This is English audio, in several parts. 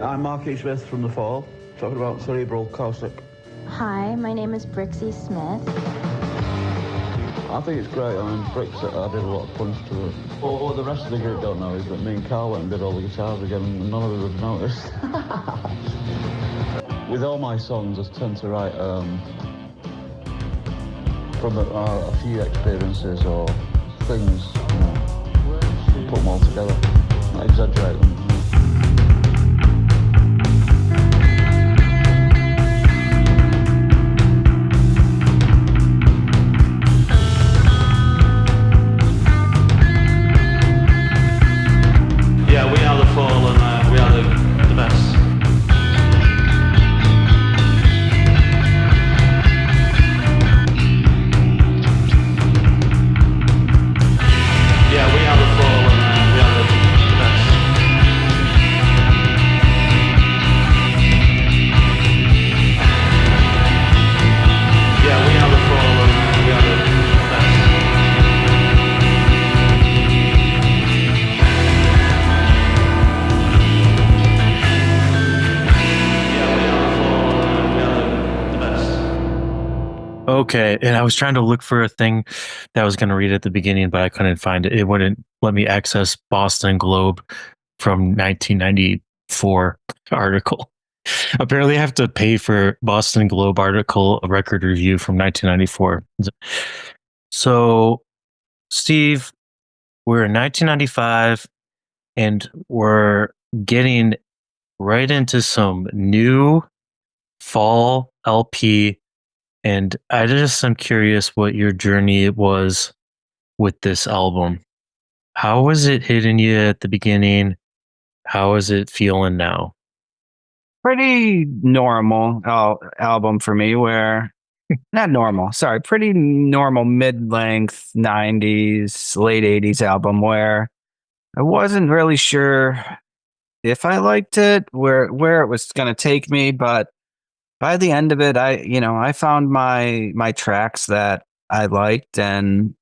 I'm Mark E. Smith from The Fall, talking about Cerebral Caustic. Hi, my name is Brixie Smith. I think it's great. I mean, Brix added a lot of punch to it. What the rest of the group don't know is that me and Carl went and did all the guitars again, and none of us have noticed. With all my songs, I tend to write from a few experiences or things, put them all together, not exaggerate them. Yeah, we are the Fall and we are the best. Yeah, we are the Fall and we are the best. Yeah, we are the Fall and we are the best. Okay, and I was trying to look for a thing that I was going to read at the beginning, but I couldn't find it. It wouldn't let me access Boston Globe from 1994 article. Apparently, I have to pay for Boston Globe article, a record review from 1994. So, Steve, we're in 1995, and we're getting right into some new fall LP. And I'm curious what your journey was with this album. How was it hitting you at the beginning? How is it feeling now? Pretty normal album for me, where not normal, sorry, pretty normal mid-length 90s, late 80s album where I wasn't really sure if I liked it, where it was going to take me, but by the end of it, I found my tracks that I liked, and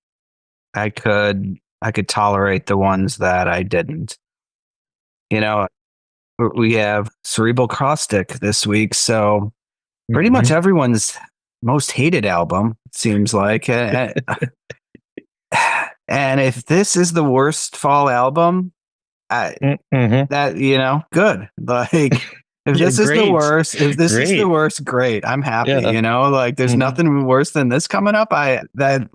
I could tolerate the ones that I didn't. We have Cerebral Caustic this week, so pretty much everyone's most hated album, it seems like. And if this is the worst fall album, that good. Like, if this is the worst, is the worst, great. I'm happy. Yeah. There's nothing worse than this coming up. That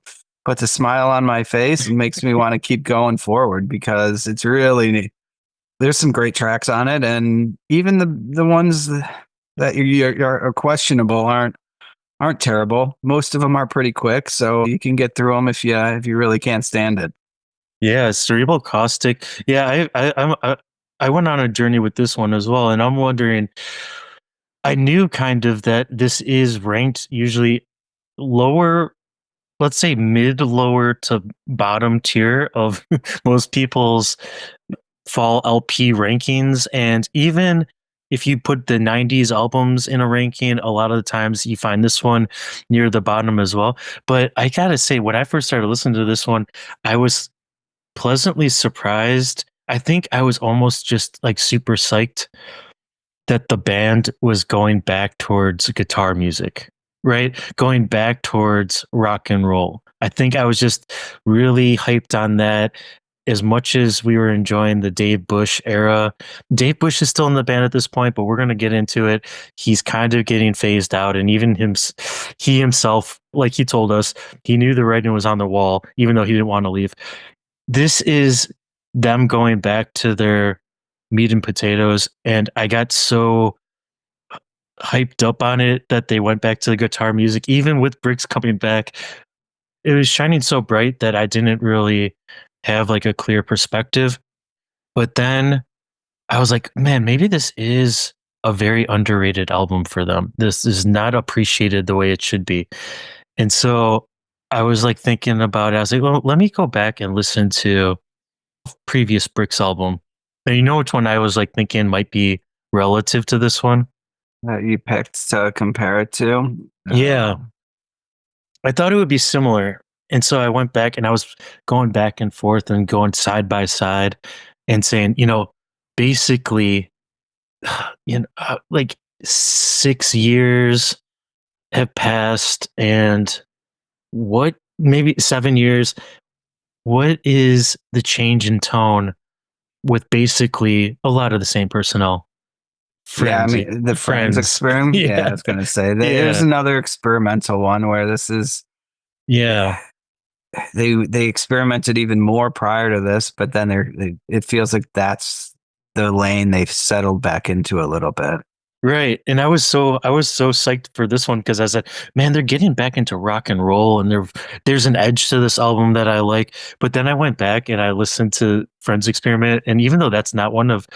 puts a smile on my face and makes me want to keep going forward, because it's really, there's some great tracks on it, and even the ones that are questionable aren't terrible. Most of them are pretty quick, so you can get through them if you really can't stand it. Yeah, Cerebral Caustic. Yeah, I went on a journey with this one as well, and I'm wondering, I knew kind of that this is ranked usually lower, let's say mid-lower to bottom tier of most people's fall LP rankings. And even if you put the 90s albums in a ranking, a lot of the times you find this one near the bottom as well. But I gotta say, when I first started listening to this one, I was pleasantly surprised. I think I was almost just like super psyched that the band was going back towards guitar music, right? Going back towards rock and roll. I think I was just really hyped on that. As much as we were enjoying the Dave Bush era, Dave Bush is still in the band at this point, but we're going to get into it. He's kind of getting phased out, and even he himself, like he told us, he knew the writing was on the wall, even though he didn't want to leave. This is them going back to their meat and potatoes, and I got so hyped up on it that they went back to the guitar music, even with Brix coming back. It was shining so bright that I didn't really have like a clear perspective. But then I was like, man, maybe this is a very underrated album for them. This is not appreciated the way it should be. And so I was like thinking about it. I was like, well, let me go back and listen to previous Brix album. And you know which one I was like thinking might be relative to this one? That you picked to compare it to? Yeah. I thought it would be similar. And so I went back and I was going back and forth and going side by side and saying, basically like 6 years have passed, and maybe 7 years. What is the change in tone with basically a lot of the same personnel? Yeah, I Friends, mean the Friends friends. experiment. Yeah, I Yeah, was gonna say that it was yeah, another experimental one where this is yeah. they experimented even more prior to this, but then it feels like that's the lane they've settled back into a little bit. Right. And I was so psyched for this one because I said, man, they're getting back into rock and roll, and there's an edge to this album that I like. But then I went back and I listened to Friends Experiment, and even though that's not one of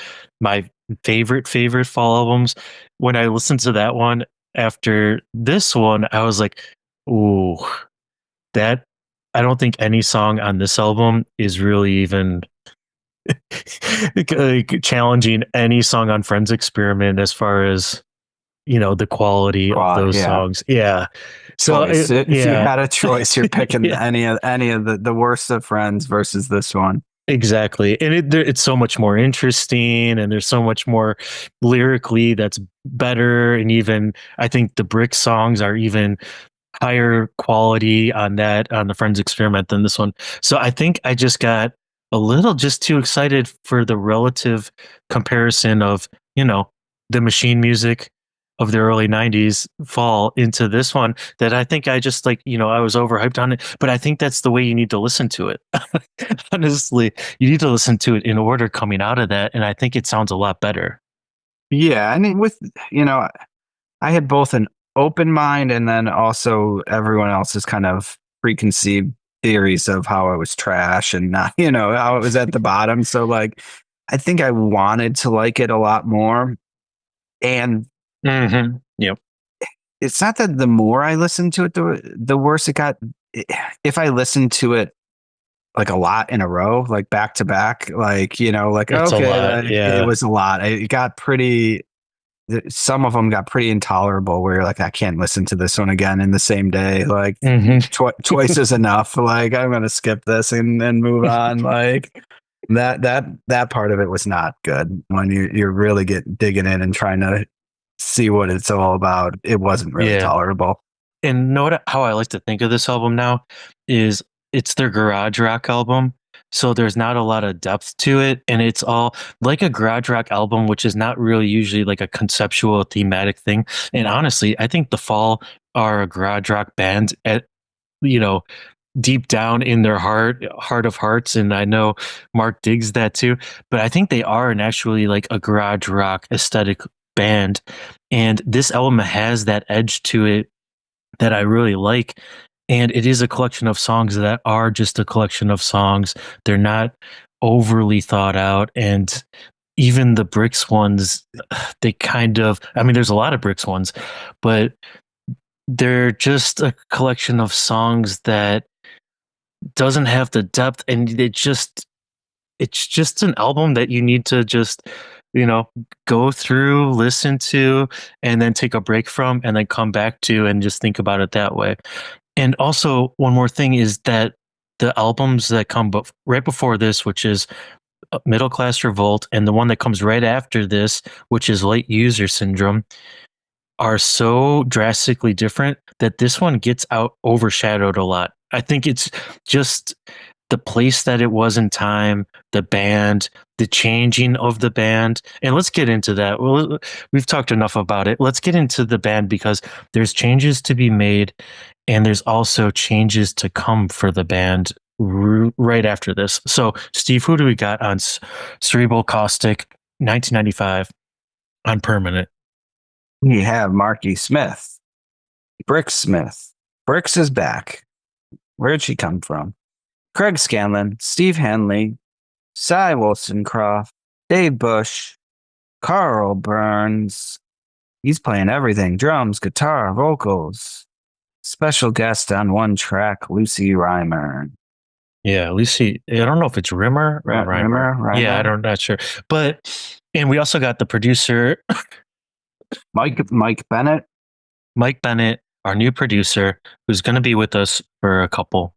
my favorite fall albums, when I listened to that one after this one, I was like, ooh, that I don't think any song on this album is really even like challenging any song on Friends Experiment as far as the quality of those Yeah. songs. Yeah. So Choice. If you yeah, had a choice, you're picking yeah, any of the worst of Friends versus this one. exactly. And it's so much more interesting, and there's so much more lyrically that's better, and even I think the Brick songs are even higher quality on the Friends Experiment than this one. So I think I just got a little just too excited for the relative comparison of, the machine music of the early 90s fall into this one, that I think I just like, I was overhyped on it, but I think that's the way you need to listen to it. Honestly, you need to listen to it in order coming out of that, and I think it sounds a lot better. Yeah, I mean, I had both an open mind and then also everyone else's kind of preconceived theories of how it was trash and not, how it was at the bottom. So like, I think I wanted to like it a lot more. And Yep. it's not that the more I listened to it, the worse it got. If I listened to it like a lot in a row, like back to back, like, like, It's a okay, lot. it Yeah. was a lot. It got pretty, some of them got pretty intolerable where you're like, I can't listen to this one again in the same day. Like twice is enough. Like I'm going to skip this and move on. Like that part of it was not good when you're really digging in and trying to see what it's all about. It wasn't really Yeah. tolerable. And how I like to think of this album now is it's their garage rock album. So there's not a lot of depth to it. And it's all like a garage rock album, which is not really usually like a conceptual thematic thing. And honestly, I think The Fall are a garage rock band at, you know, deep down in their heart of hearts. And I know Mark digs that too, but I think they are an actually like a garage rock aesthetic band. And this album has that edge to it that I really like. And it is a collection of songs that are just a collection of songs. They're not overly thought out. And even the Bricks ones, they kind of, I mean, there's a lot of Bricks ones, but they're just a collection of songs that doesn't have the depth. And it's just an album that you need to just, you know, go through, listen to, and then take a break from, and then come back to and just think about it that way. And also, one more thing is that the albums that come right before this, which is Middle Class Revolt, and the one that comes right after this, which is Late User Syndrome, are so drastically different that this one gets out overshadowed a lot. I think it's just the place that it was in time, the band, the changing of the band. And let's get into that. Well, we've talked enough about it. Let's get into the band because there's changes to be made, and there's also changes to come for the band right after this. So, Steve, who do we got on Cerebral Caustic 1995 on Permanent? We have Marky Smith, Brick Smith. Bricks is back. Where'd she come from? Craig Scanlon, Steve Henley, Cy Wollstonecroft, Dave Bush, Carl Burns. He's playing everything: drums, guitar, vocals. Special guest on one track, Lucy Reimer. Yeah, Lucy. I don't know if it's Rimmer or Reimer. Reimer? Yeah, not sure. But and we also got the producer Mike Bennett. Mike Bennett, our new producer, who's going to be with us for a couple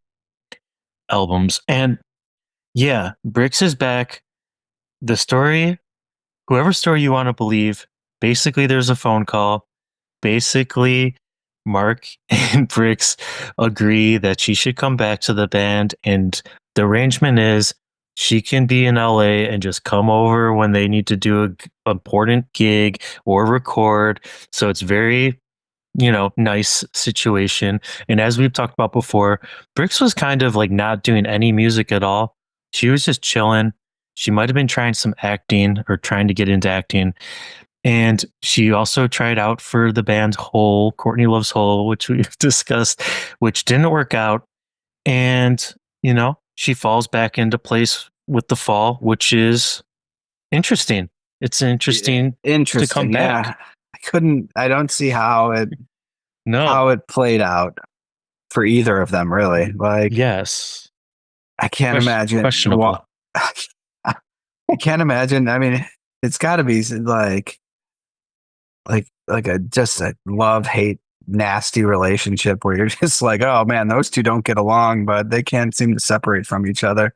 albums. And yeah, Bricks is back. The story whoever story you want to believe, basically there's a phone call. Basically, Mark and Brix agree that she should come back to the band, and the arrangement is she can be in LA and just come over when they need to do a important gig or record. So it's very, nice situation. And as we've talked about before, Brix was kind of like not doing any music at all. She was just chilling. She might have been trying some acting or trying to get into acting. And she also tried out for the band Hole, Courtney Loves Hole, which we've discussed, which didn't work out. And, she falls back into place with the fall, which is interesting. It's interesting to come back. Yeah. I don't see how it played out for either of them, really. Like, yes. I can't imagine. Questionable. I can't imagine. I mean, it's got to be like a love-hate nasty relationship where you're just like, oh man, those two don't get along, but they can't seem to separate from each other.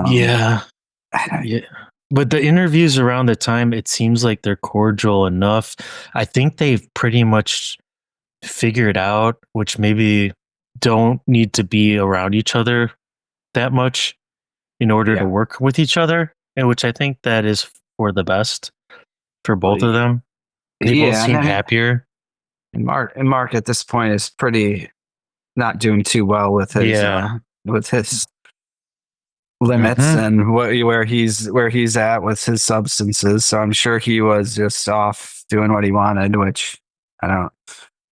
Yeah. But the interviews around the time, it seems like they're cordial enough. I think they've pretty much figured out, which maybe don't need to be around each other that much in order to work with each other, and which I think that is for the best for both of them. They both seem happier. And Mark at this point is pretty not doing too well with his limits and where he's at with his substances. So I'm sure he was just off doing what he wanted, which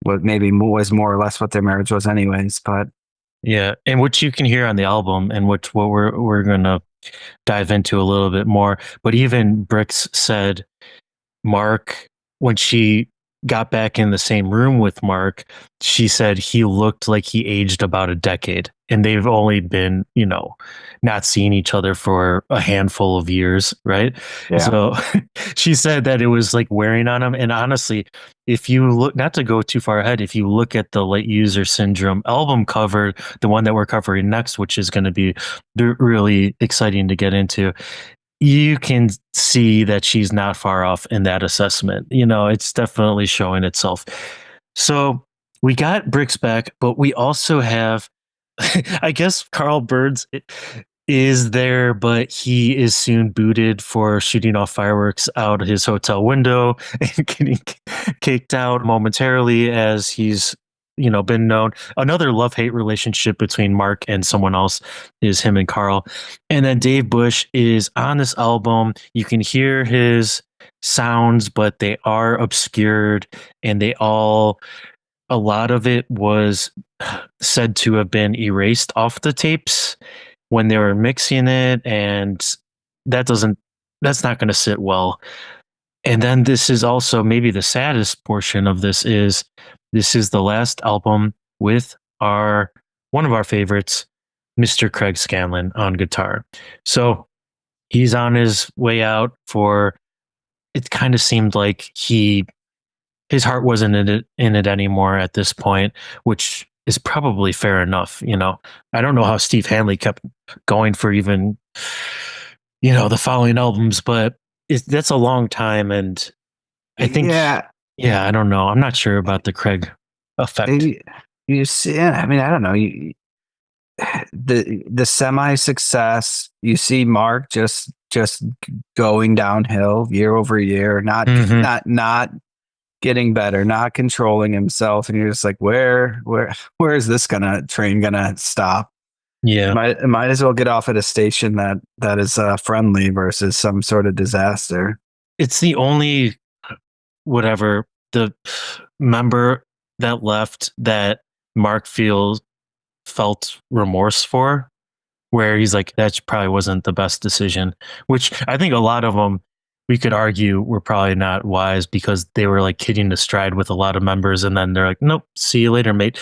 maybe was more or less what their marriage was anyways. But yeah, and which you can hear on the album, and what we're gonna dive into a little bit more. But even Brix said Mark, when she got back in the same room with Mark, she said he looked like he aged about a decade, and they've only been, not seeing each other for a handful of years, right? Yeah. So she said that it was like wearing on him. And honestly, if you look, not to go too far ahead, if you look at the Late User Syndrome album cover, the one that we're covering next, which is going to be really exciting to get into, you can see that she's not far off in that assessment. It's definitely showing itself. So we got Brix back, but we also have, I guess Carl Burns is there, but he is soon booted for shooting off fireworks out of his hotel window and getting kicked out momentarily as he's been known. Another love-hate relationship between Mark and someone else is him and Carl. And then Dave Bush is on this album. You can hear his sounds, but they are obscured, and a lot of it was said to have been erased off the tapes when they were mixing it, and that's not going to sit well. And then this is also maybe the saddest portion of this is the last album with one of our favorites, Mr. Craig Scanlon on guitar. So he's on his way out it kind of seemed like his heart wasn't in it anymore at this point, which is probably fair enough. I don't know how Steve Hanley kept going for even, the following albums, but that's a long time. And I think, I don't know. I'm not sure about the Craig effect. You see, I mean, I don't know. The semi-success, you see Mark just going downhill year over year, not getting better, not controlling himself, and you're just like, where is this train gonna stop? Yeah, might as well get off at a station that is friendly versus some sort of disaster. It's the only the member that left that Mark felt remorse for, where he's like, that probably wasn't the best decision, which I think a lot of them we could argue were probably not wise, because they were like hitting the stride with a lot of members, and then they're like, nope, see you later, mate.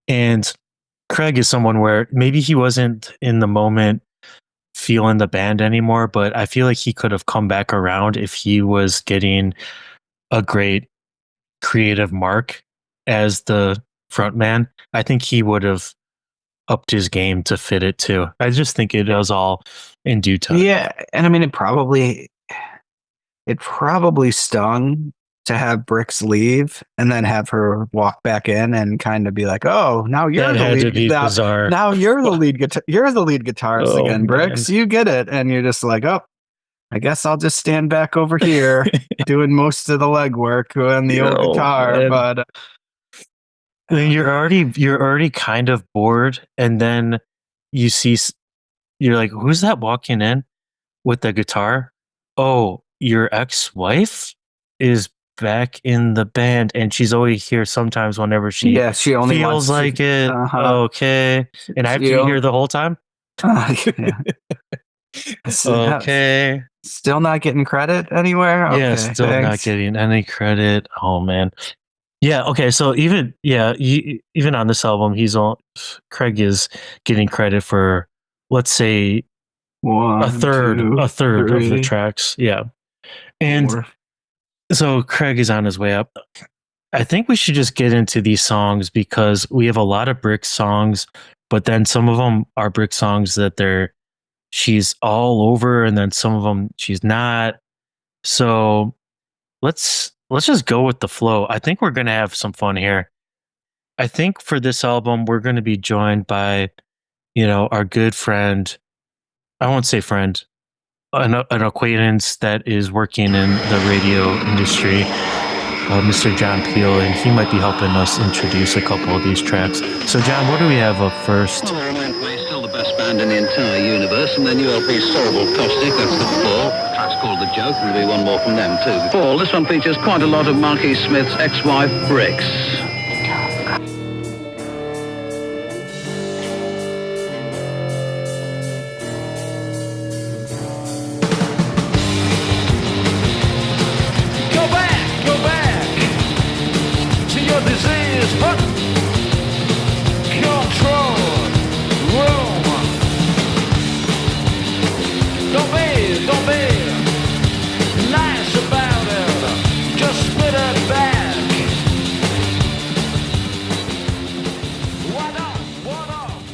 And Craig is someone where maybe he wasn't in the moment feeling the band anymore, but I feel like he could have come back around if he was getting a great creative Mark as the front man. I think he would have upped his game to fit it too. I just think it was all in due time. Yeah, and I mean, it probably it probably stung to have Bricks leave and then have her walk back in and kind of be like, "Oh, now you're That the had to lead. be bizarre. Now you're the lead guitar. You're the lead guitarist Oh, again, Bricks. You get it." And you're just like, "Oh, I guess I'll just stand back over here doing most of the legwork on the old guitar." Man. But Then you're already kind of bored, and then you see you're like, "Who's that walking in with the guitar?" Oh, your ex-wife is back in the band, and she's always here sometimes whenever she she only feels wants like it. Uh-huh. Okay, and I have to be here the whole time. Yeah. Okay. Still not getting credit anywhere? Yeah, Okay, still not thanks. getting any credit. Oh man. Yeah, okay. So even even on this album, Craig is getting credit for, let's say, a third of the tracks. Yeah. And 4. so Craig is on his way up. I think we should just get into these songs because we have a lot of Brick songs, but then some of them are Brick songs that she's all over, and then some of them she's not. So let's just go with the flow. I think we're gonna have some fun here. I think for this album, we're gonna be joined by, our good friend. I won't say friend, an acquaintance that is working in the radio industry, Mr. John Peel, and he might be helping us introduce a couple of these tracks. So, John, what do we have up first? Well, Remain still the best band in the entire universe, and their new LP, Cerebral Caustic, that's the 4. The track's called The Joke, and there'll be one more from them, too. 4, this one features quite a lot of Marquis Smith's ex-wife, Bricks. Go back to your disease. Control room. Don't be nice about it. Just spit it back.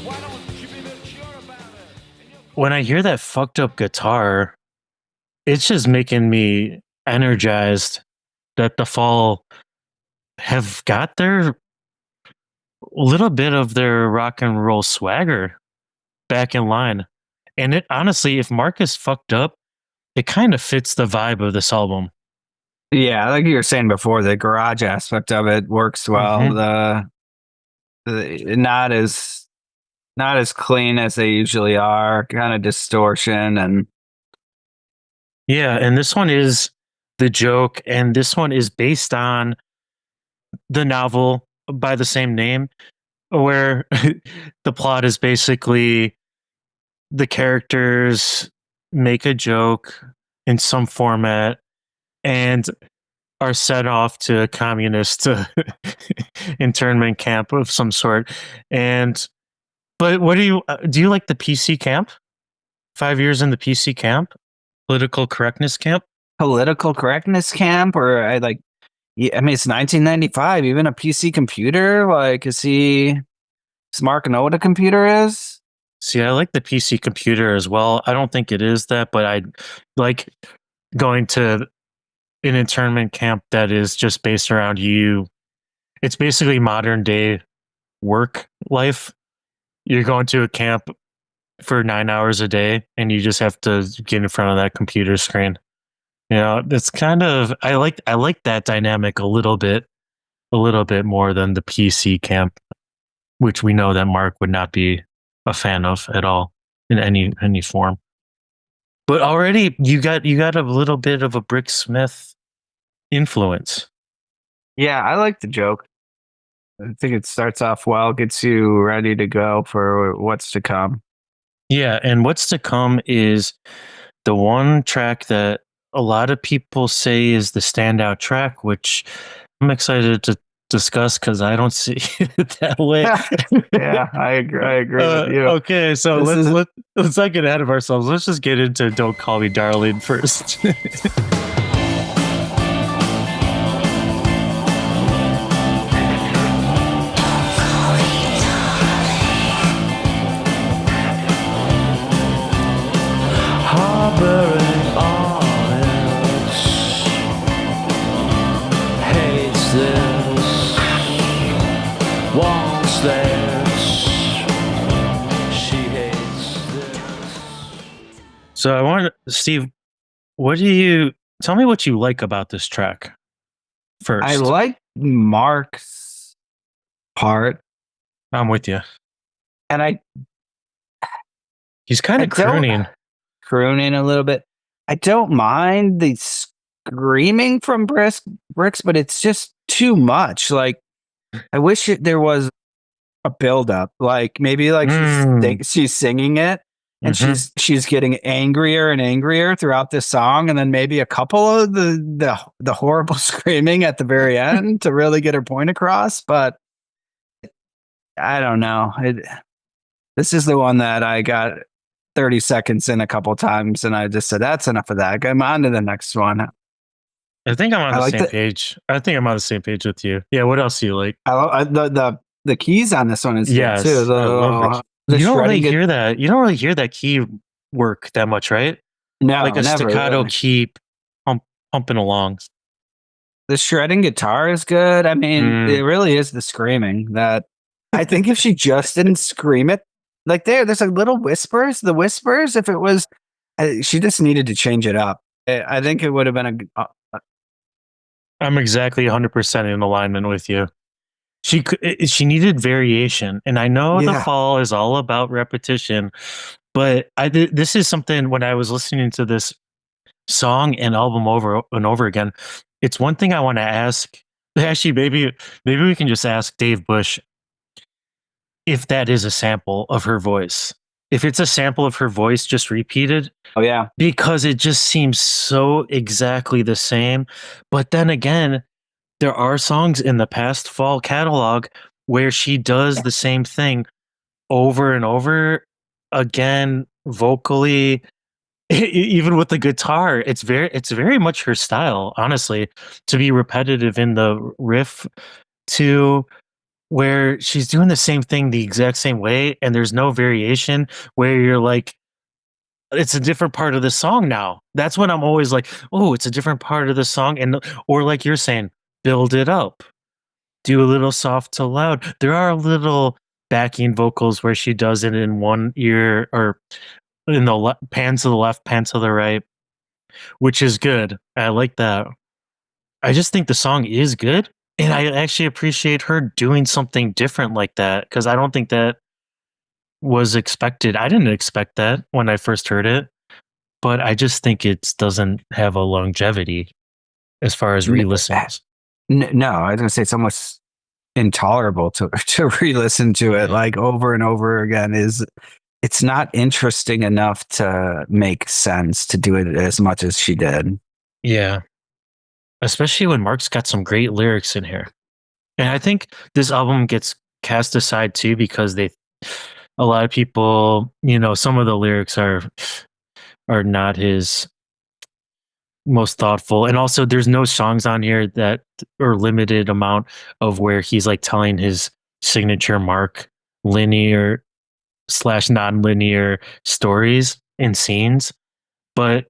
Why don't you be mature about it? When I hear that fucked up guitar, it's just making me energized that the Fall have got their little bit of their rock and roll swagger back in line. And it honestly, if Marcus fucked up, it kind of fits the vibe of this album. Yeah, like you were saying before, the garage aspect of it works well. Mhm. The not as clean as they usually are, kind of distortion and Yeah, and this one is The Joke, and this one is based on the novel by the same name, where the plot is basically the characters make a joke in some format and are sent off to a communist internment camp of some sort. But what do you like the PC camp? 5 years in the PC camp? Political correctness camp? political correctness camp, or yeah, I mean, it's 1995. Even a PC computer, like, does Mark know what a computer is? See, I like the PC computer as well. I don't think it is that, but I like going to an internment camp that is just based around you. It's basically modern day work life. You're going to a camp for 9 hours a day and you just have to get in front of that computer screen. It's kind of, I like that dynamic a little bit more than the PC camp, which we know that Mark would not be a fan of at all in any form. But already you got a little bit of a Brick Smith influence. Yeah, I like The Joke. I think it starts off well, gets you ready to go for what's to come. Yeah, and what's to come is the one track that a lot of people say is the standout track, which I'm excited to discuss because I don't see it that way. Yeah, I agree with you. Okay, so let's not get ahead of ourselves. Let's just get into Don't Call Me Darling first. Harboring all else. So I want Steve, tell me what you like about this track first. I like Mark's part, I'm with you. and He's kind of crooning a little bit. I don't mind the screaming from Bricks, but it's just too much. Like, I wish there was a buildup. Like, maybe like she's singing it, and she's getting angrier and angrier throughout this song, and then maybe a couple of the horrible screaming at the very end to really get her point across. But I don't know. This is the one that I got 30 seconds in a couple times, and I just said, that's enough of that. I'm on to the next one. I think I'm on the same page. I think I'm on the same page with you. Yeah, what else do you like? The keys on this one is good too. You don't really hear that. You don't really hear that key work that much, right? No, like a staccato key pumping along. The shredding guitar is good. I mean, it really is the screaming that I think if she just didn't scream it, like there's like little whispers. The whispers, if it was, she just needed to change it up. I think it would have been I'm exactly 100% in alignment with you. She needed variation, and I know The Fall is all about repetition, but this is something when I was listening to this song and album over and over again. It's one thing I want to ask. Actually, maybe we can just ask Dave Bush if that is a sample of her voice. If it's a sample of her voice just repeated. Oh yeah. Because it just seems so exactly the same. But then again, there are songs in the past Fall catalog where she does the same thing over and over again, vocally, even with the guitar. It's very much her style, honestly, to be repetitive in the riff, to where she's doing the same thing the exact same way, and there's no variation where you're like, it's a different part of the song now. That's when I'm always like, oh, it's a different part of the song. Or like you're saying, build it up, do a little soft to loud. There are little backing vocals where she does it in one ear, or in the pan to the left, pan to the right, which is good. I like that. I just think the song is good, and I actually appreciate her doing something different like that, because I don't think that was expected. I didn't expect that when I first heard it, but I just think it doesn't have a longevity as far as re-listens. No, I was gonna say it's almost intolerable to re-listen to it like over and over again. It's not interesting enough to make sense to do it as much as she did. Yeah. Especially when Mark's got some great lyrics in here. And I think this album gets cast aside too, because a lot of people, some of the lyrics are not his most thoughtful. And also there's no songs on here that are limited amount of where he's like telling his signature Mark linear / non-linear stories and scenes. But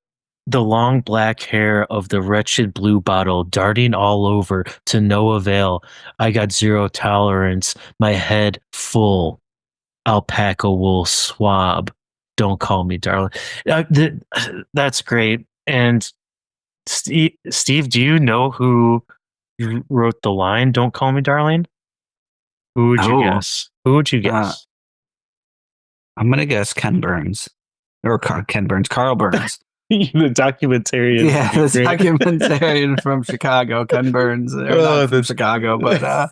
the long black hair of the wretched blue bottle darting all over to no avail. I got zero tolerance, my head full. Alpaca wool swab. Don't call me darling. That's great. And Steve, do you know who wrote the line, "Don't call me darling"? Who would you guess? Who would you guess? I'm going to guess Ken Burns. Or Ken Burns, Carl Burns. The documentarian. Yeah, the documentarian from Chicago, Ken Burns. Not from Chicago, but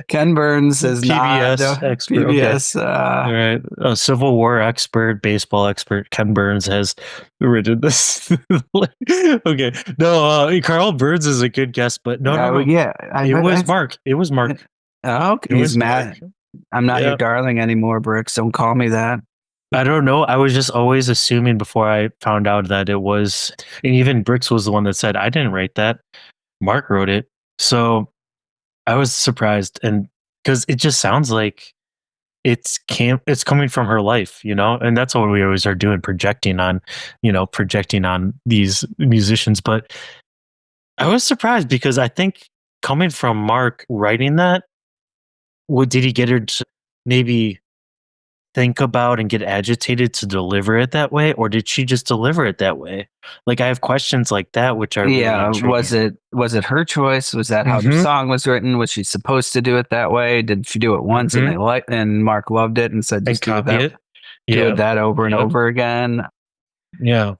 Ken Burns is PBS expert. PBS. Okay. All right. A Civil War expert, baseball expert, Ken Burns has written this. Okay. No, Carl Burns is a good guess, but no. Yeah. It was Mark. Oh, okay. He's mad. I'm not your darling anymore, Bricks. Don't call me that. I don't know. I was just always assuming before I found out that it was, and even Bricks was the one that said, I didn't write that. Mark wrote it. So I was surprised. And because it just sounds like it's coming from her life, and that's what we always are doing, projecting on these musicians. But I was surprised because I think coming from Mark writing that, did he get her to maybe think about and get agitated to deliver it that way, or did she just deliver it that way? Like, I have questions like that, which are really intriguing. Was it her choice? Was that how the song was written? Was she supposed to do it that way? Did she do it once and Mark loved it and said just copy it? Do that over and over again? Yeah.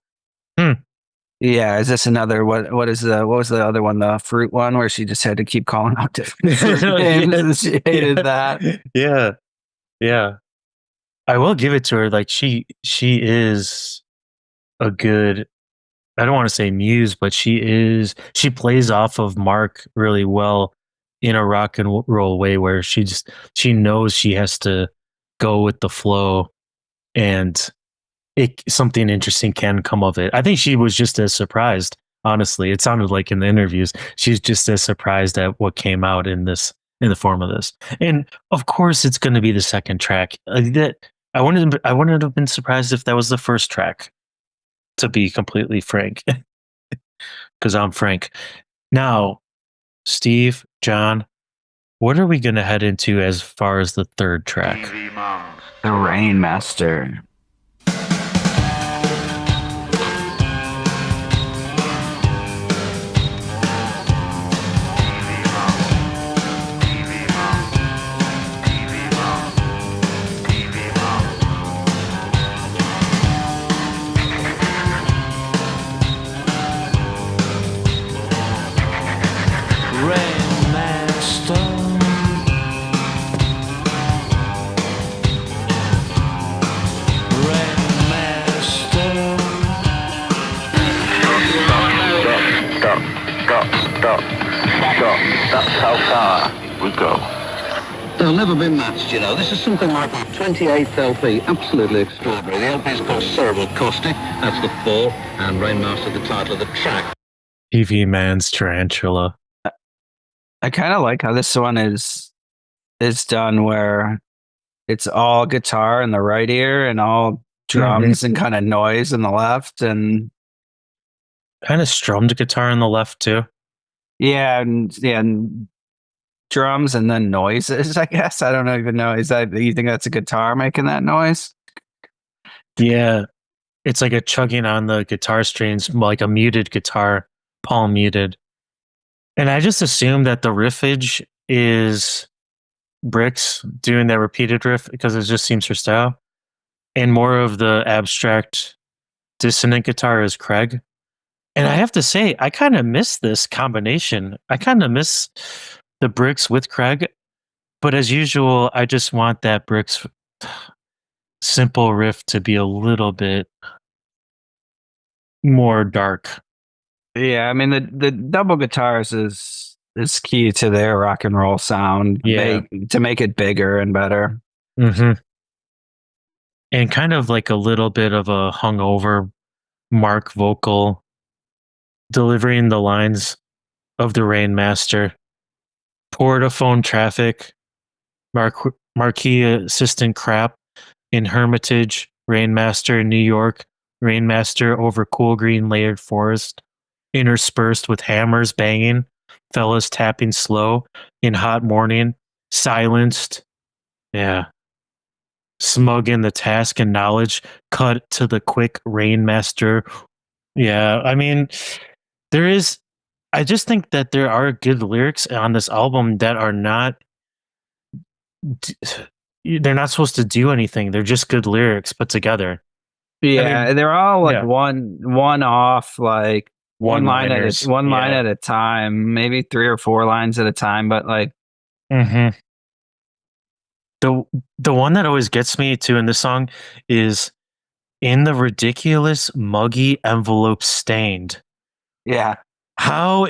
Yeah, is this another what was the other one, the fruit one, where she just had to keep calling out different fruit names and she hated that? Yeah. I will give it to her. Like, she is a good, I don't want to say muse, but she plays off of Mark really well in a rock and roll way, where she knows she has to go with the flow, and something interesting can come of it. I think she was just as surprised. Honestly, it sounded like in the interviews, she's just as surprised at what came out in the form of this. And of course, it's going to be the second track. I wouldn't have been surprised if that was the first track, to be completely frank, because I'm Frank. Now, Steve, John, what are we going to head into as far as the third track? The Rainmaster. That's how far we go. They'll never be matched, you know. This is something like our 28th LP. Absolutely extraordinary. The LP is called Cerebral Caustic. That's the fall. And Rainmaster, the title of the track. TV Man's Tarantula. I kind of like how this one is done, where it's all guitar in the right ear and all drums and kind of noise in the left, and kind of strummed guitar in the left too. Yeah, and drums and then noises, I guess. I don't even know. You think that's a guitar making that noise? Yeah. It's like a chugging on the guitar strings, like a muted guitar, palm muted. And I just assume that the riffage is Brix doing that repeated riff because it just seems her style. And more of the abstract dissonant guitar is Craig. And I have to say, I kind of miss this combination. I kind of miss the Brix with Craig. But as usual, I just want that Brix simple riff to be a little bit more dark. Yeah, I mean, the double guitars is key to their rock and roll sound. Yeah. To make it bigger and better. Mm-hmm. And kind of like a little bit of a hungover Mark vocal, delivering the lines of the Rainmaster. Portaphone traffic, marquee assistant crap in Hermitage, Rainmaster in New York, Rainmaster over cool green layered forest, interspersed with hammers banging, fellas tapping slow in hot morning, silenced. Yeah. Smug in the task and knowledge, cut to the quick Rainmaster. Yeah, I mean, I just think that there are good lyrics on this album that are they're not supposed to do anything. They're just good lyrics put together. Yeah, I mean, they're all like one off, like one line at a time, maybe 3 or 4 lines at a time, but like the one that always gets me too in this song is in the ridiculous muggy envelope stained. Yeah. How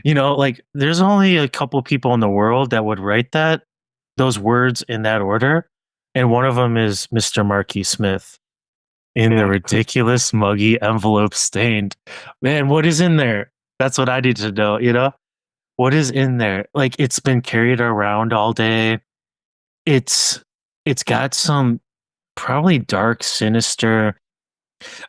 like there's only a couple people in the world that would write those words in that order, and one of them is Mr. Marky Smith. In the ridiculous muggy envelope stained. Man, what is in there? That's what I need to know, you know? What is in there? Like, it's been carried around all day. It's got some probably dark, sinister.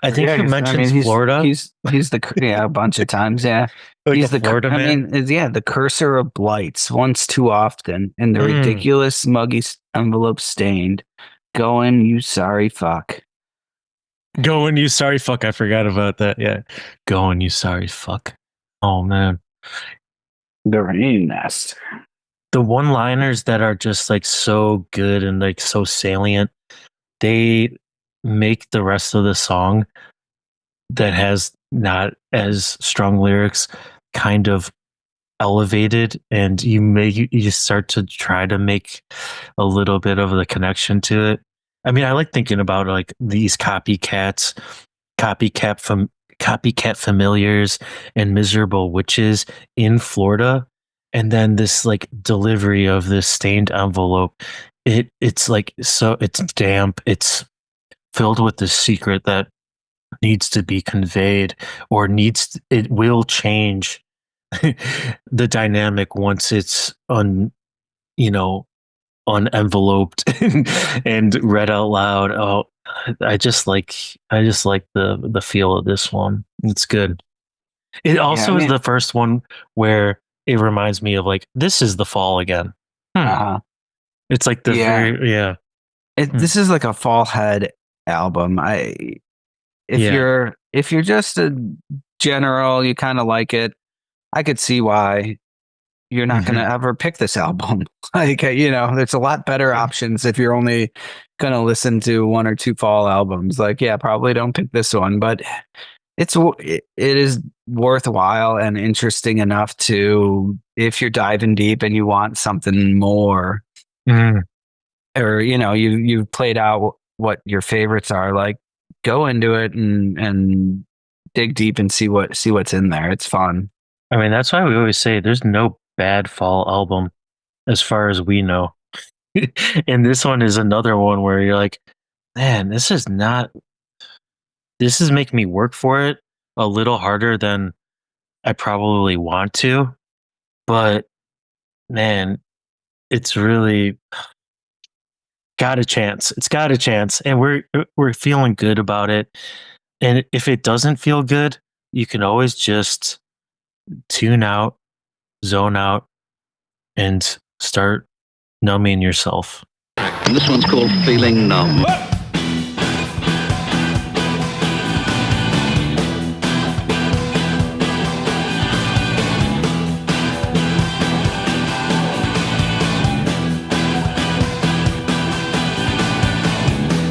I think he mentions Florida. He's a bunch of times. Yeah, like he's the Florida man. The cursor of blights once too often, and the ridiculous muggy envelope stained. Going, you sorry fuck. Going, you sorry fuck. I forgot about that. Yeah. Going, you sorry fuck. Oh, man. The rain nest. The one-liners that are just like so good and like so salient, they make the rest of the song that has not as strong lyrics kind of elevated, and you start to try to make a little bit of the connection to it. I mean, I like thinking about like these copycat familiars and miserable witches in Florida, and then this like delivery of this stained envelope. It's like, so it's damp, it's filled with the secret that needs to be conveyed, or it will change the dynamic once it's unenveloped and read out loud. Oh, I just like the feel of this one. It's good. It also is the first one where it reminds me of like, this is the fall again. It's like This is like a fall head album. If you're just a general, you kind of like it, I could see why you're not going to ever pick this album. Like, there's a lot better options if you're only going to listen to one or two fall albums. Like, yeah, probably don't pick this one, but it is worthwhile and interesting enough to, if you're diving deep and you want something more, or, you've played out what your favorites are, like, go into it and dig deep and see what's in there. It's fun. I mean, that's why we always say there's no bad fall album as far as we know. And this one is another one where you're like, man, this is making me work for it a little harder than I probably want to. But man, it's really got a chance. It's got a chance. And we're feeling good about it. And if it doesn't feel good, you can always just tune out, zone out, and start numbing yourself. And this one's called Feeling Numb.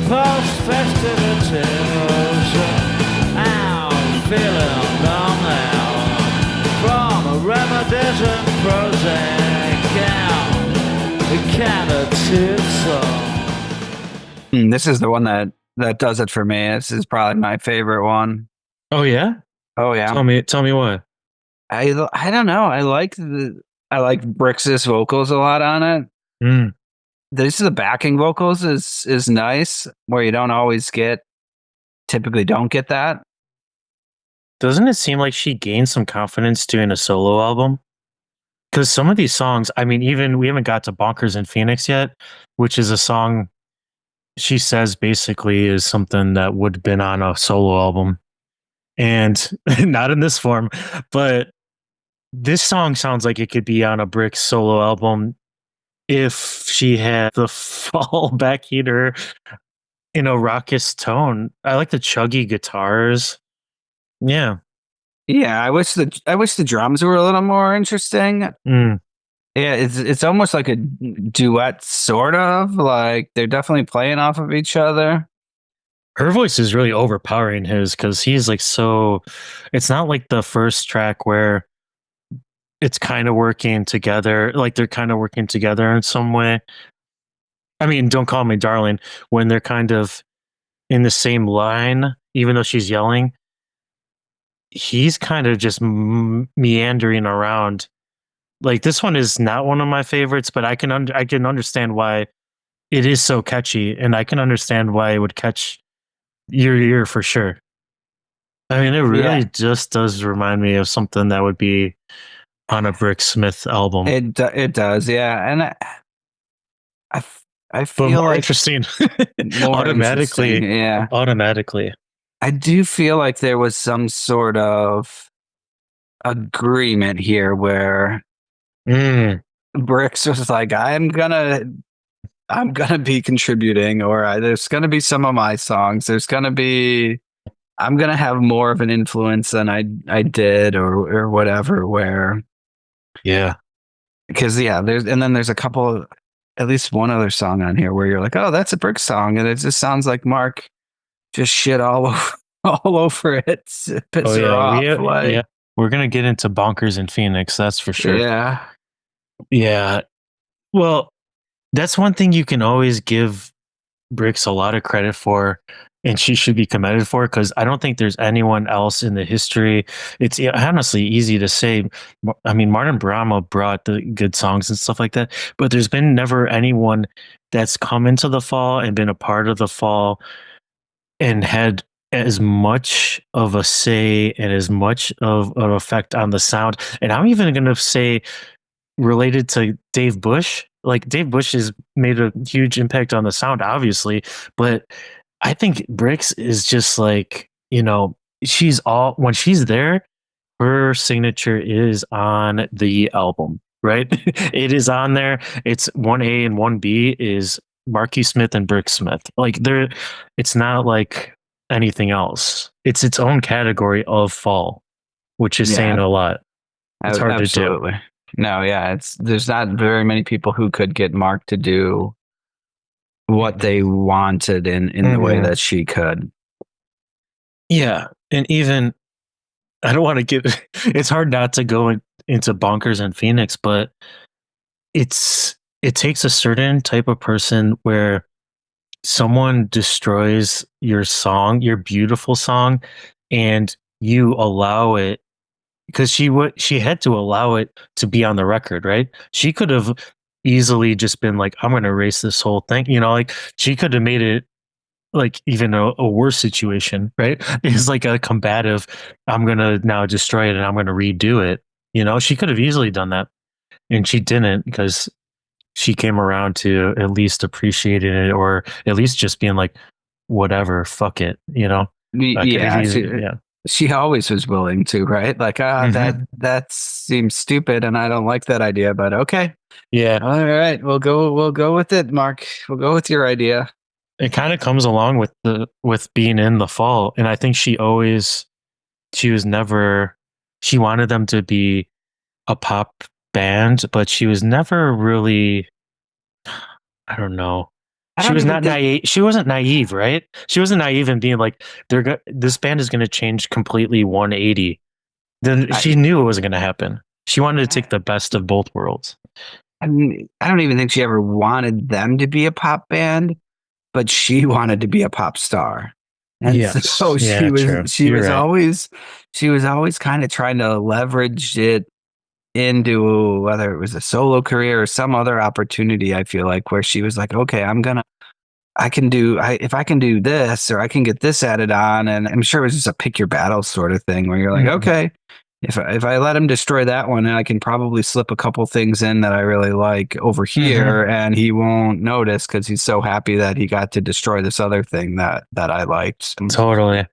Post-festivities, I'm feeling numb now. From a reminiscent Prozac out, it kinda tips off. This is the one that does it for me. This is probably my favorite one. Oh yeah? Oh yeah. Tell me why. I don't know. I like Brix's vocals a lot on it. This is the backing vocals is nice, where you typically don't get that. Doesn't it seem like she gained some confidence doing a solo album? Because some of these songs, I mean, even we haven't got to Bonkers in Phoenix yet, which is a song she says basically is something that would have been on a solo album. And not in this form, but this song sounds like it could be on a Brick solo album if she had the fall backing her in a raucous tone. I like the chuggy guitars. Yeah. Yeah, I wish the drums were a little more interesting. Yeah, it's almost like a duet, sort of. Like, they're definitely playing off of each other. Her voice is really overpowering his, because he's like so. It's not like the first track where it's kind of working together, like they're kind of working together in some way. I mean, Don't Call Me Darling, when they're kind of in the same line, even though she's yelling, he's kind of just meandering around. Like, this one is not one of my favorites, but I can understand why it is so catchy, and I can understand why it would catch your ear for sure. I mean, it really just does remind me of something that would be on a Brick Smith album. It does, yeah, and I feel more like interesting. more automatically, interesting, yeah. Automatically, I do feel like there was some sort of agreement here where Bricks was like, I'm gonna I'm gonna be contributing, or there's gonna be some of my songs. I'm gonna have more of an influence than I did, or whatever. Where Yeah. because there's a couple, at least one other song on here where you're like, oh, that's a Brick song, and it just sounds like Mark just shit all over all over it. It pisses her off. We're gonna get into Bonkers in Phoenix, that's for sure. Yeah. Well, that's one thing you can always give Bricks a lot of credit for, and she should be commended for, because I don't think there's anyone else in the history. It's honestly easy to say. I mean, Martin Brahma brought the good songs and stuff like that, but there's been never anyone that's come into the fall and been a part of the fall and had as much of a say and as much of an effect on the sound. And I'm even going to say, related to Dave Bush, like Dave Bush has made a huge impact on the sound, obviously, but I think Bricks is just like, when she's there, her signature is on the album, right? It is on there. It's 1A and 1B is Marky Smith and Brick Smith. Like it's not like anything else. It's its own category of fall, which is saying a lot. It's hard Absolutely. to do. No, yeah, there's not very many people who could get Mark to do what they wanted in the way that she could. Yeah, and even I don't want to get. It's hard not to go into Bonkers and Phoenix, but it takes a certain type of person where someone destroys your song, your beautiful song, and you allow it. Because she had to allow it to be on the record, right? She could have easily just been like, I'm going to erase this whole thing. Like she could have made it like even a worse situation, right? It's like a combative, I'm going to now destroy it and I'm going to redo it. She could have easily done that. And she didn't, because she came around to at least appreciating it, or at least just being like, whatever, fuck it, She always was willing to, right? Like, that seems stupid, and I don't like that idea. But okay, yeah, all right, we'll go with it, Mark. We'll go with your idea. It kind of comes along with being in the fall, and I think she wanted them to be a pop band, but she was never really. I don't know. She was not naive. She wasn't naive, right? She wasn't naive in being like, this band is going to change completely 180. Then she knew it wasn't going to happen. She wanted to take the best of both worlds. I don't even think she ever wanted them to be a pop band, but she wanted to be a pop star. And so she was always kind of trying to leverage it into whether it was a solo career or some other opportunity. I feel like where she was like, okay, if I can do this, or I can get this added on. And I'm sure it was just a pick your battles sort of thing where you're like, okay, if I let him destroy that one, I can probably slip a couple things in that I really like over here, and he won't notice because he's so happy that he got to destroy this other thing that I liked. Totally.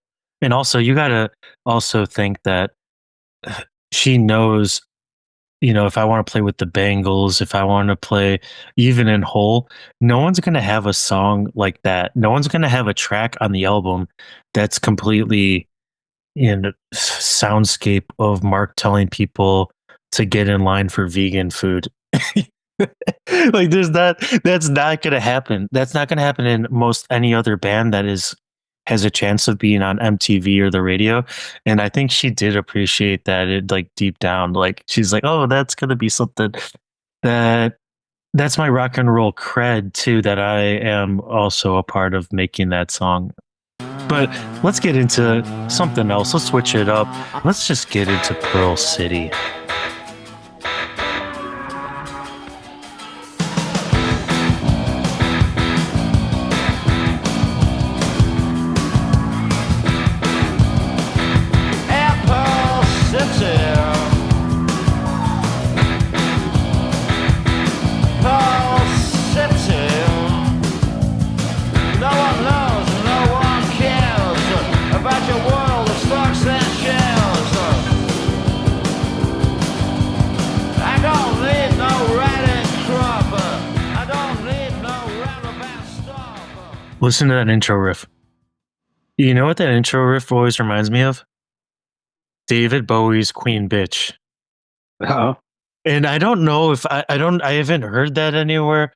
And also, you got to also think that she knows, if I want to play with the Bangles, if I want to play even in Hole, no one's going to have a song like that. No one's going to have a track on the album that's completely in a soundscape of Mark telling people to get in line for vegan food. Like that's not going to happen. That's not going to happen in most any other band that has a chance of being on MTV or the radio. And I think she did appreciate that. It like deep down, like she's like, oh, that's going to be something that's my rock and roll cred too, that I am also a part of making that song. But let's get into something else. Let's switch it up. Let's just get into Pearl City. Listen to that intro riff. You know what that intro riff always reminds me of? David Bowie's Queen Bitch. Oh, And I don't know if I haven't heard that anywhere,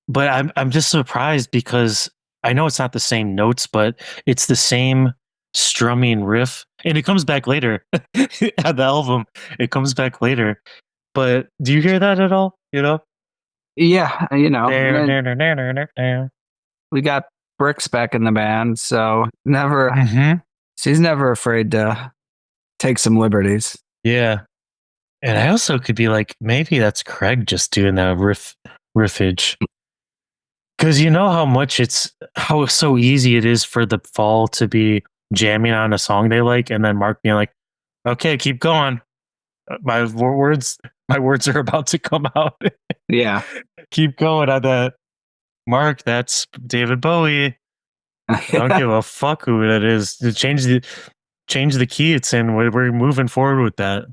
but I'm just surprised because I know it's not the same notes, but it's the same strumming riff, and it comes back later on the album. It comes back later, but do you hear that at all? You know, yeah. You know, Mhm. we got Bricks back in the band, so she's never afraid to take some liberties. Yeah, and I also could be like, maybe that's Craig just doing that riffage. Because you know how so easy it is for the Fall to be jamming on a song they like, and then Mark being like, "Okay, keep going. My words are about to come out. Yeah. Keep going on that." Mark, that's David Bowie. I don't give a fuck who that is. Change the key it's in. We're moving forward with that.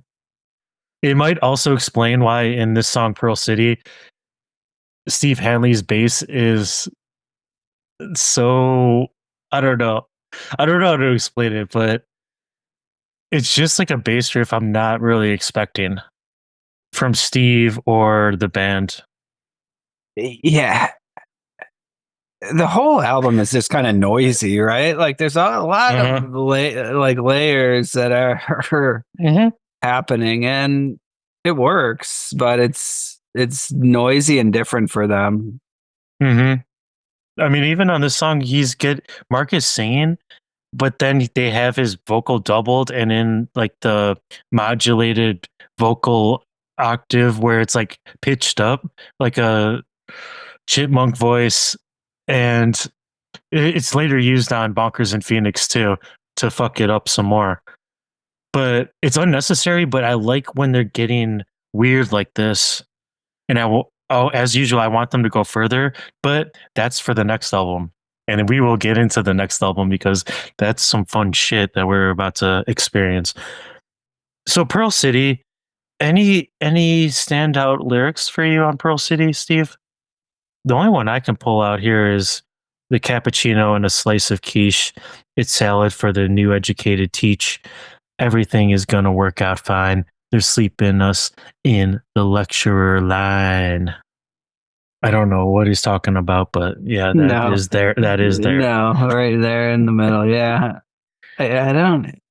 It might also explain why in this song Pearl City, Steve Hanley's bass is so, I don't know how to explain it, but it's just like a bass riff I'm not really expecting from Steve or the band. Yeah. The whole album is just kind of noisy, right? Like there's a lot of layers that are happening, and it works, but it's noisy and different for them. I mean, even on this song, Mark is singing, but then they have his vocal doubled and in like the modulated vocal octave where it's like pitched up like a chipmunk voice, and it's later used on Bonkers and Phoenix too to fuck it up some more. But it's unnecessary, but I like when they're getting weird like this. And as usual, I want them to go further, but that's for the next album. And we will get into the next album because that's some fun shit that we're about to experience. So Pearl City, any standout lyrics for you on Pearl City, Steve? The only one I can pull out here is the cappuccino and a slice of quiche. It's salad for the new educated teach. Everything is going to work out fine. They're sleeping us in the lecturer line. I don't know what he's talking about, but yeah, that is there. That is there. No, right there in the middle. Yeah. I don't.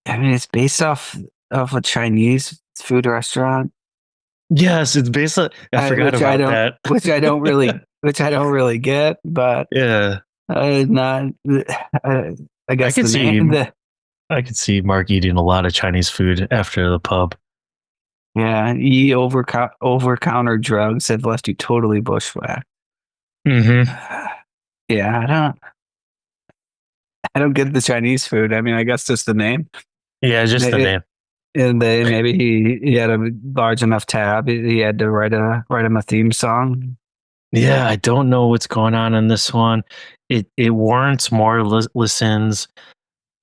I mean, it's based off of a Chinese food restaurant. Yes, it's based on. I forgot about that. Which I don't really get, but yeah, not. I guess I could see Mark eating a lot of Chinese food after the pub. Yeah, over-counter drugs have left you totally bushwhacked. Yeah, I don't get the Chinese food. I mean, I guess just the name. Yeah, just the name. And maybe he had a large enough tab. He had to write him a theme song. Yeah, I don't know what's going on in this one. It warrants more listens.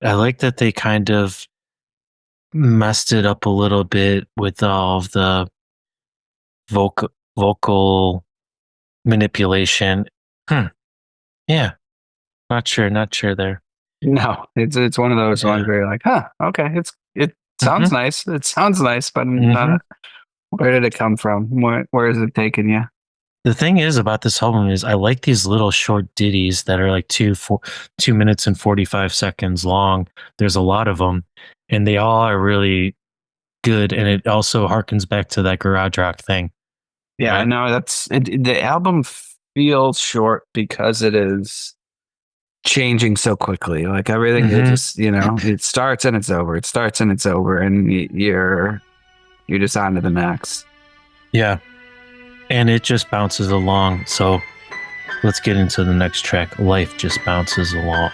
I like that they kind of messed it up a little bit with all of the vocal manipulation. Yeah, not sure there. No, it's one of those ones where you're like, okay, it sounds nice. It sounds nice, but where did it come from? Where is it taking you? The thing is about this album is I like these little short ditties that are like 2 minutes and 45 seconds long. There's a lot of them, and they all are really good. And it also harkens back to that garage rock thing. Yeah, right? No, the album feels short because it is changing so quickly. Like everything, it just it starts and it's over. It starts and it's over, and you're just on to the next. Yeah. And it just bounces along. So let's get into the next track. Life Just Bounces Along.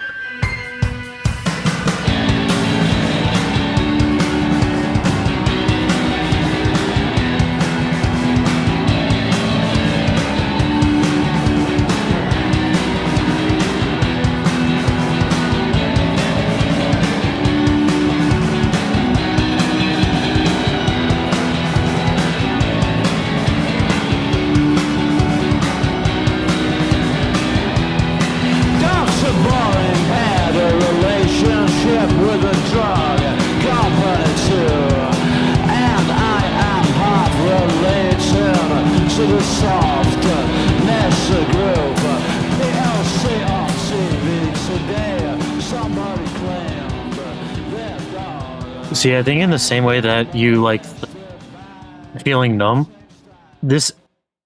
the soft Nessa groove. The LCRC today. Somebody claimed their dog. See, I think in the same way that you like feeling numb,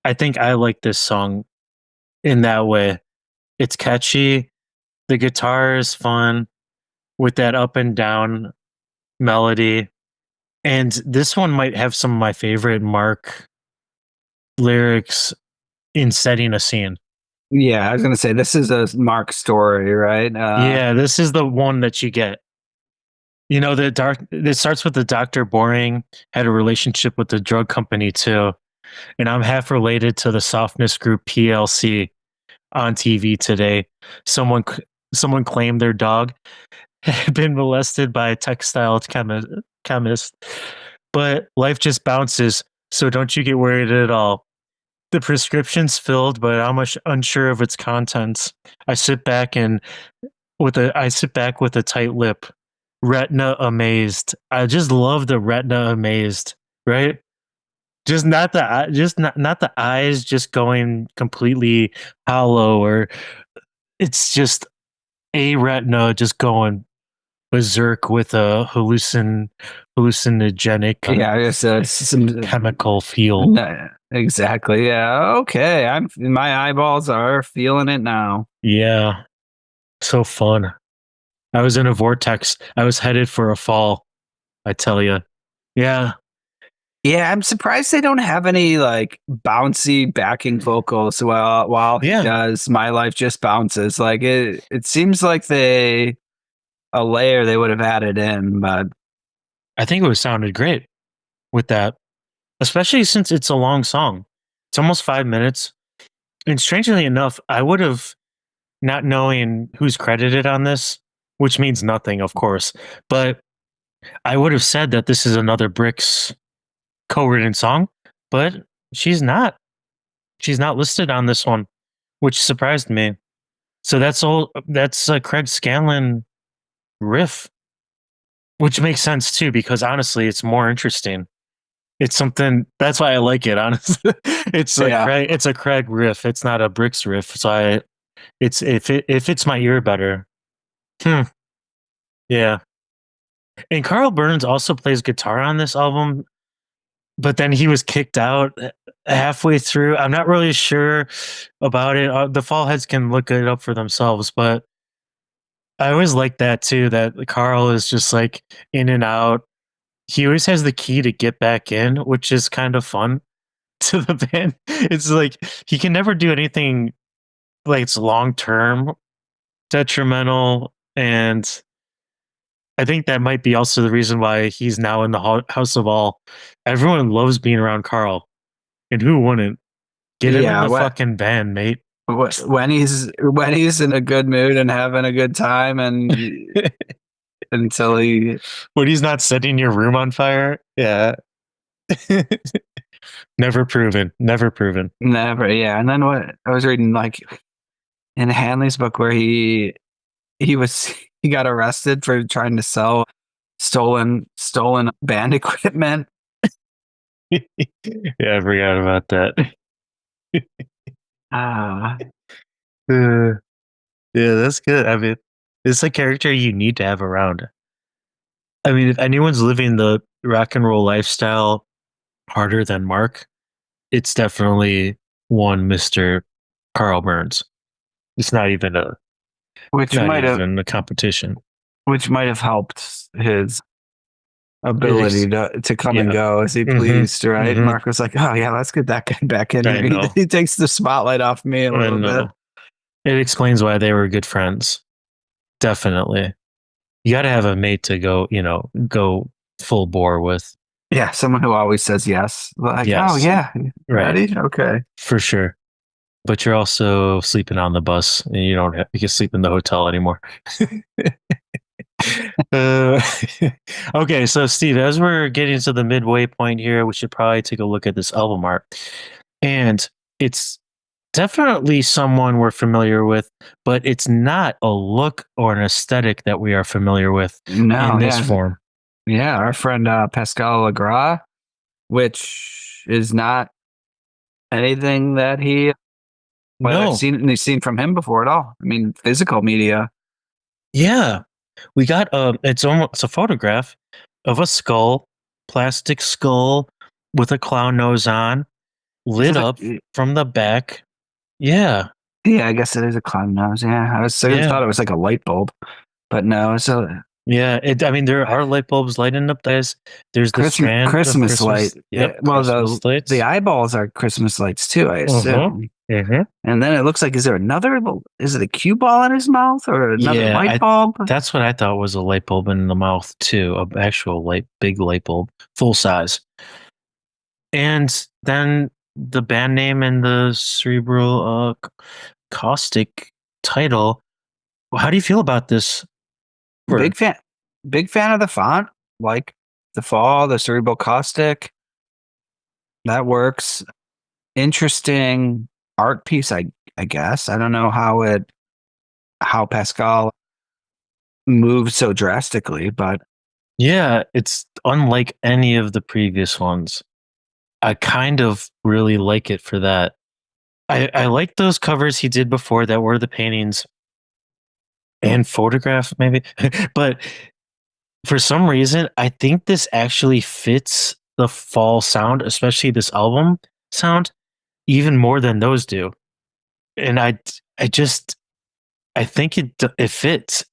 I think I like this song in that way. It's catchy. The guitar is fun with that up and down melody. And this one might have some of my favorite Mark lyrics in setting a scene. Yeah, I was gonna say this is a Mark story, right? Yeah, this is the one that you get. You know, it starts with the Dr. Boring had a relationship with the drug company too. And I'm half related to the softness group PLC on TV today. Someone claimed their dog had been molested by a textile chemist, but life just bounces, so don't you get worried at all. The prescription's filled, but I'm unsure of its contents. I sit back with a tight lip, retina amazed. I just love the retina amazed, right? Just not the eyes just going completely hollow, or it's just a retina just going berserk with a hallucinogenic Yeah, I guess some chemical feel. exactly. Yeah. Okay. My eyeballs are feeling it now. Yeah. So fun. I was in a vortex. I was headed for a fall, I tell you. Yeah. Yeah, I'm surprised they don't have any like bouncy backing vocals while he does My Life Just Bounces. Like it seems like a layer they would have added in, but I think it would have sounded great with that, especially since it's a long song. It's almost 5 minutes. And strangely enough, I would have, not knowing who's credited on this, which means nothing, of course, but I would have said that this is another Bricks co-written song, but she's not. She's not listed on this one, which surprised me. So that's a Craig Scanlon riff, which makes sense too, because honestly, it's more interesting. It's something that's why I like it. Honestly, it's a Craig riff. It's not a Bricks riff. So it fits my ear better. Yeah. And Carl Burns also plays guitar on this album, but then he was kicked out halfway through. I'm not really sure about it. The Fallheads can look it up for themselves, but I always like that too, that Carl is just like in and out. He always has the key to get back in, which is kind of fun to the band. It's like he can never do anything like it's long term detrimental, and I think that might be also the reason why he's now in the House of All. Everyone loves being around Carl, and who wouldn't? Get him in the fucking band, mate. When he's in a good mood and having a good time, and when he's not setting your room on fire, yeah. Never proven. Never, yeah. And then what I was reading, like in Hanley's book, where he got arrested for trying to sell stolen band equipment. Yeah, I forgot about that. Yeah, that's good. I mean, it's a character you need to have around. I mean, if anyone's living the rock and roll lifestyle harder than Mark, it's definitely one Mr. Carl Burns. It's not even a competition. Which might have helped his ability to come and go as he pleased, right? Mm-hmm. Mark was like, "Oh yeah, let's get that guy back in here." He takes the spotlight off me a little bit. It explains why they were good friends. Definitely. You got to have a mate to go full bore with. Yeah, someone who always says yes. Like, yes. Oh yeah, ready? Right. Okay, for sure. But you're also sleeping on the bus, and you can sleep in the hotel anymore. Okay, so Steve, as we're getting to the midway point here, we should probably take a look at this album art, and it's definitely someone we're familiar with, but it's not a look or an aesthetic that we are familiar with in this form. Yeah, our friend Pascal Legras, which is not Anything that I've seen from him before at all. I mean, physical media. Yeah, we got it's a photograph of a skull, plastic skull with a clown nose on, lit up from the back. Yeah. Yeah, I guess it is a clown nose. Yeah, I thought it was like a light bulb, but no, it's a there are light bulbs lighting up. There's the Christmas light. Yep. Well, Christmas lights. the eyeballs are Christmas lights too, I assume. Mm-hmm. And then it looks like, is it a cue ball in his mouth or another light bulb? That's what I thought was a light bulb in the mouth too, an actual big light bulb, full size. And then the band name and the Cerebral Caustic title. How do you feel about this? Big fan of the font, like the fall, the Cerebral Caustic. That works. Interesting art piece, I guess. I don't know how Pascal moved so drastically, but yeah, it's unlike any of the previous ones. I kind of really like it for that. I like those covers he did before that were the paintings and photograph maybe, but for some reason, I think this actually fits the fall sound, especially this album sound, even more than those do. And I think it fits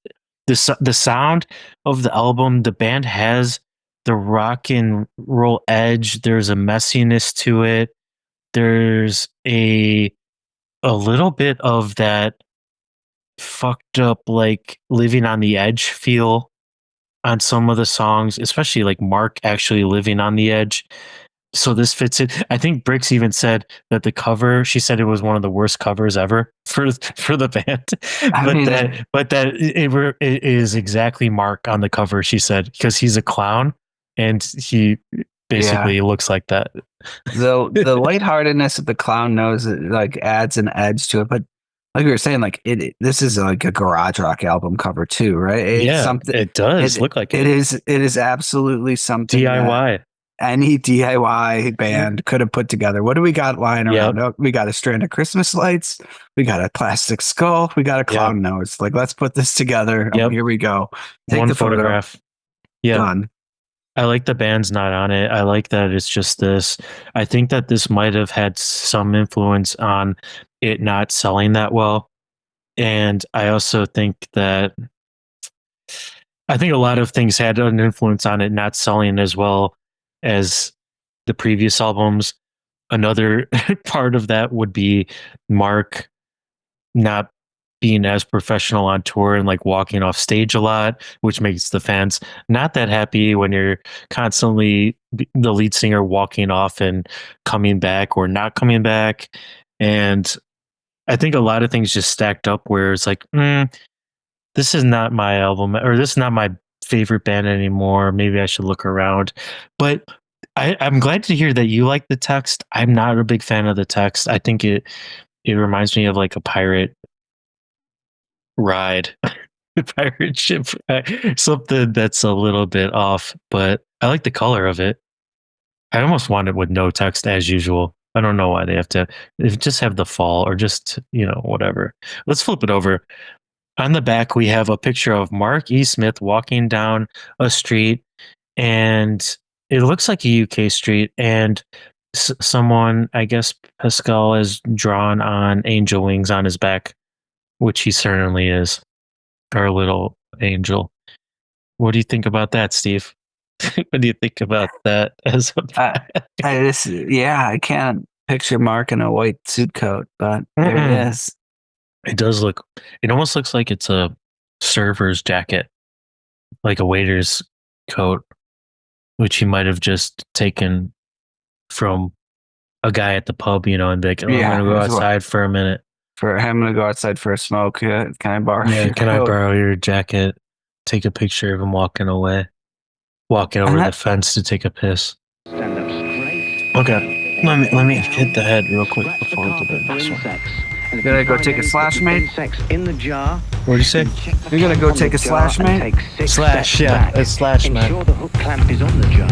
the sound of the album. The band has the rock and roll edge. There's a messiness to it. There's a little bit of that fucked up, like living on the edge feel on some of the songs, especially like Mark actually living on the edge. So this fits it. I think Brix even said that the cover, she said it was one of the worst covers ever for the band. But that it is exactly Mark on the cover, she said, because he's a clown and he basically looks like that. The lightheartedness of the clown nose like adds an edge to it, but like we were saying, like this is like a garage rock album cover too, right? It does look like it. It is absolutely something DIY. Any DIY band could have put together. What do we got lying around? Oh, we got a strand of Christmas lights. We got a plastic skull. We got a clown nose. Like, let's put this together. Yep. Oh, here we go. Take one the photograph. Yeah. Done. I like the band's not on it. I like that it's just this. I think that this might have had some influence on it not selling that well. And I also think that a lot of things had an influence on it not selling as well as the previous albums. Another part of that would be Mark not being as professional on tour and like walking off stage a lot, which makes the fans not that happy when you're constantly the lead singer walking off and coming back or not coming back. And I think a lot of things just stacked up where it's like, this is not my album, or this is not my favorite band anymore. Maybe I should look around. But I'm glad to hear that you like the text. I'm not a big fan of the text. I think it reminds me of like a pirate ride, pirate ship ride, something that's a little bit off. But I like the color of it. I almost want it with no text as usual. I don't know why they have to just have the fall or just, whatever. Let's flip it over. On the back, we have a picture of Mark E. Smith walking down a street, and it looks like a UK street, and someone, I guess Pascal, has drawn on angel wings on his back, which he certainly is, our little angel. What do you think about that, Steve? What do you think about that? As I can't picture Mark in a white suit coat, but there it is. It almost looks like it's a server's jacket, like a waiter's coat, which he might have just taken from a guy at the pub, and be like, I'm going to go outside for a minute. I'm going to go outside for a smoke. Can I borrow your can I borrow your jacket? Take a picture of him walking over the fence to take a piss. Stand up straight. Okay. Let me hit the head real quick before we do the next one. You're gonna go take a slash, mate? In the jar. What do you say? You're gonna go take a slash, mate? Slash, yeah. It's slash, man. Ensure the hook clamp is on the jar.